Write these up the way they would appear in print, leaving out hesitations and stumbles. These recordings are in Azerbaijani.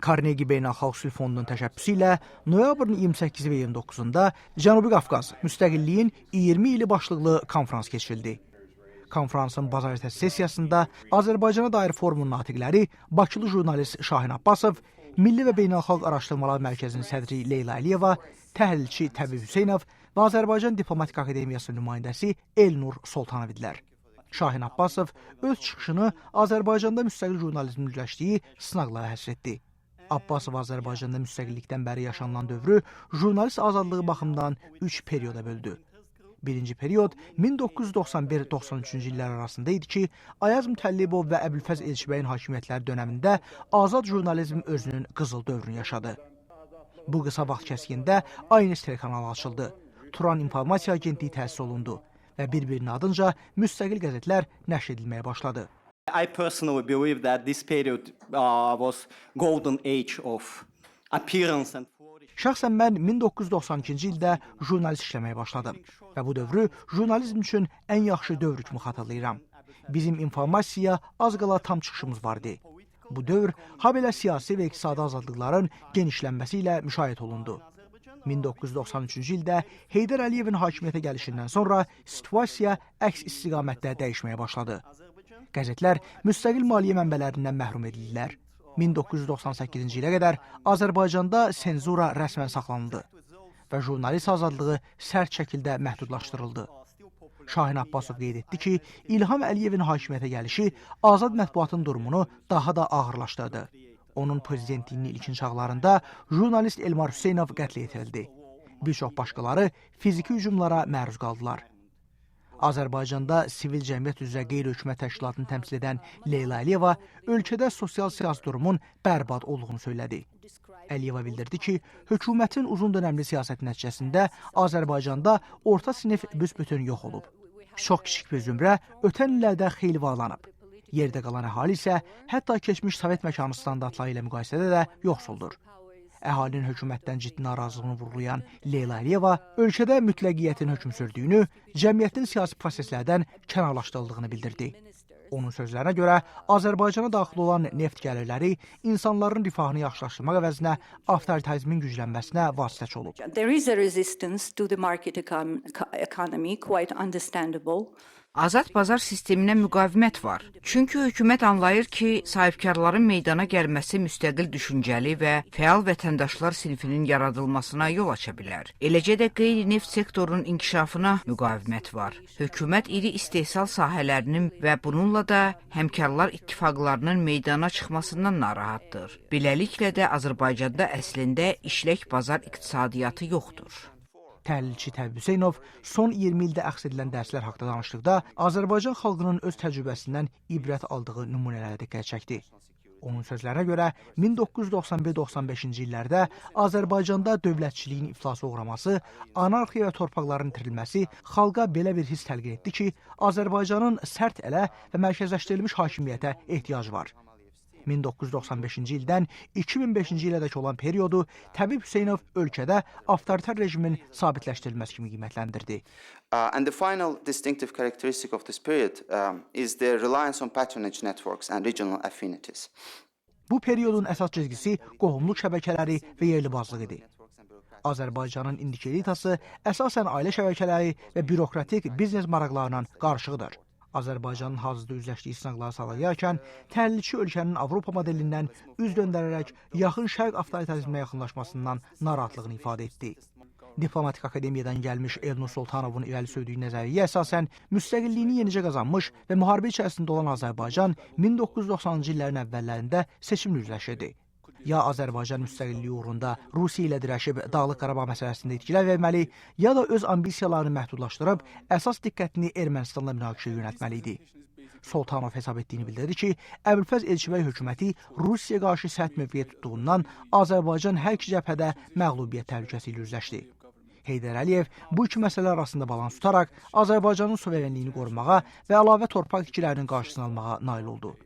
Carnegie Beynəlxalq Sülh Fondunun təşəbbüsü ilə noyabrın 28 və 29-da Cənubi Qafqaz müstəqilliyin 20 ili başlıqlı konferans keçirildi. Konferansın bazar ertəsi sessiyasında Azərbaycana dair forumun natiqləri Bakılı jurnalist Şahin Abbasov, Milli və Beynəlxalq Araşdırmalar Mərkəzinin sədri Leyla Əliyeva, təhlilçi Təbib Hüseynov və Azərbaycan Diplomatik Akademiyasının nümayəndəsi Elnur Soltanov idilər. Şahin Abbasov öz çıxışını Azərbaycanda müstəqil jurnalizmin üzləşdiyi sınaqlara həsr etdi. Abbasov Azərbaycanda müstəqillikdən bəri yaşanılan dövrü jurnalist azadlığı baxımından 3 perioda böldü. Birinci period 1991-93-cü illər arasında idi ki, Ayaz Mütəllibov və Əbülfəz Elçibəyin hakimiyyətləri dönəmində azad jurnalizm özünün qızıl dövrünü yaşadı. Bu qısa vaxt kəskində Aynes telekanalı açıldı, Turan İnformasiya Agentliyi təsis olundu və bir-birinin ardınca müstəqil qəzetlər nəşr edilməyə başladı. I personally believe that this period was golden age of appearance and Şəxsən mən 1992-ci ildə jurnalist işləməyə başladım və bu dövrü jurnalizm üçün ən yaxşı dövr kimi xatırlayıram. Bizim informasiyaya az qala tam çıxışımız vardı. Bu dövr habelə siyasi və iqtisadi azadlıqların genişlənməsi ilə müşahidə olundu. 1993-cü ildə Heydər Əliyevin hakimiyyətə gəlişindən sonra situasiya əks istiqamətdə dəyişməyə başladı. Qəzetlər müstəqil maliyyə mənbələrindən məhrum edildilər. 1998-ci ilə qədər Azərbaycanda senzura rəsmən saxlanıldı və jurnalist azadlığı sərt şəkildə məhdudlaşdırıldı. Şahin Abbasov qeyd etdi ki, İlham Əliyevin hakimiyyətə gəlişi azad mətbuatın durumunu daha da ağırlaşdırdı. Onun prezidentliyinin ilkin çağlarında jurnalist Elmar Hüseynov qətlə yetirildi. Bir çox başqaları fiziki hücumlara məruz qaldılar. Azərbaycanda sivil cəmiyyət üzrə qeyri-hökumət təşkilatını təmsil edən Leyla Əliyeva ölkədə sosial-siyasi durumun bərbad olduğunu söylədi. Əliyeva bildirdi ki, hökumətin uzun dönəmli siyasəti nəticəsində Azərbaycanda orta sinif büsbütün yox olub. Çox kiçik bir zümrə ötən illərdə xeyli varlanıb. Yerdə qalan əhali isə hətta keçmiş Sovet məkanı standartları ilə müqayisədə də yoxsuldur. Əhalinin hökumətdən ciddi narazılığını vurğulayan Leyla Əliyeva ölkədə mütləqiyyətin hökm sürdüyünü, cəmiyyətin siyasi proseslərdən kənarlaşdırıldığını bildirdi. Onun sözlərinə görə Azərbaycana daxil olan neft gəlirləri insanların rifahını yaxşılaşdırmaq əvəzinə avtoritarizmin güclənməsinə vasitəçi olub. There is a resistance to the market economy, quite understandable. Azad bazar sisteminə müqavimət var. Çünki hökumət anlayır ki, sahibkarların meydana gəlməsi müstəqil düşüncəli və fəal vətəndaşlar sinifinin yaradılmasına yol aça bilər. Eləcə də qeyri-neft sektorunun inkişafına müqavimət var. Hökumət iri istehsal sahələrinin və bununla da həmkarlar ittifaqlarının meydana çıxmasından narahatdır. Beləliklə də Azərbaycanda əslində işlək bazar iqtisadiyyatı yoxdur. Təhlilçi Təbib Hüseynov son 20 ildə əxz edilən dərslər haqqında danışdıqda Azərbaycan xalqının öz təcrübəsindən ibrət aldığı nümunələrə diqqət çəkdi. Onun sözlərinə görə 1991-95-ci illərdə Azərbaycanda dövlətçiliyin iflasa uğraması, anarxiya və torpaqların itirilməsi xalqa belə bir hiss təlqin etdi ki, Azərbaycanın sərt ələ və mərkəzləşdirilmiş hakimiyyətə ehtiyacı var. 1995-ci ildən 2005-ci ilədək olan periodu Təbib Hüseynov ölkədə avtoritar rejimin sabitləşdirilməsi kimi qiymətləndirdi. And the final distinctive characteristic of this period is the reliance on patronage networks and regional affinities. Bu periodun əsas cizgisi qohumluq şəbəkələri və yerlibazlıq idi. Azərbaycanın indiki elitası əsasən ailə şəbəkələri və bürokratik biznes maraqlarının qarışığıdır. Azərbaycanın hazırda üzləşdiyi sınaqları sağlayarkən təhlilçi ölkənin Avropa modelindən üz döndərərək yaxın şərq avtoritarizminə yaxınlaşmasından narahatlığını ifadə etdi. Diplomatik Akademiyadan gəlmiş Elnur Soltanovun irəli sürdüyü nəzəriyyə əsasən müstəqilliyini yenicə qazanmış və müharibə içərisində olan Azərbaycan 1990-cı illərin əvvəllərində seçimlə üzləşirdi. Ya Azərbaycan müstəqilliyi uğrunda Rusiya ilə dirəşib Dağlıq Qarabağ məsələsində itkilər verməli, ya da öz ambisiyalarını məhdudlaşdırıb əsas diqqətini Ermənistanla münaqişəyə yönəltməli idi. Soltanov hesab etdiyini bildirdi ki, Əbülfəz Elçibəy hökuməti Rusiyaya qarşı sərt mövqeyə tutduğundan Azərbaycan hər iki cəbhədə məğlubiyyət təhlükəsi ilə üzləşdi. Heydər Əliyev bu iki məsələ arasında balans tutaraq Azərbaycanın suverenliyini qorumağa və əlavə torpaq itkilərinin qarşısını almağa nail oldu.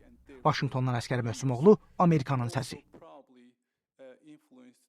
Vaşinqtondan Əsgər Mövsümoğlu, Amerikanın səsi.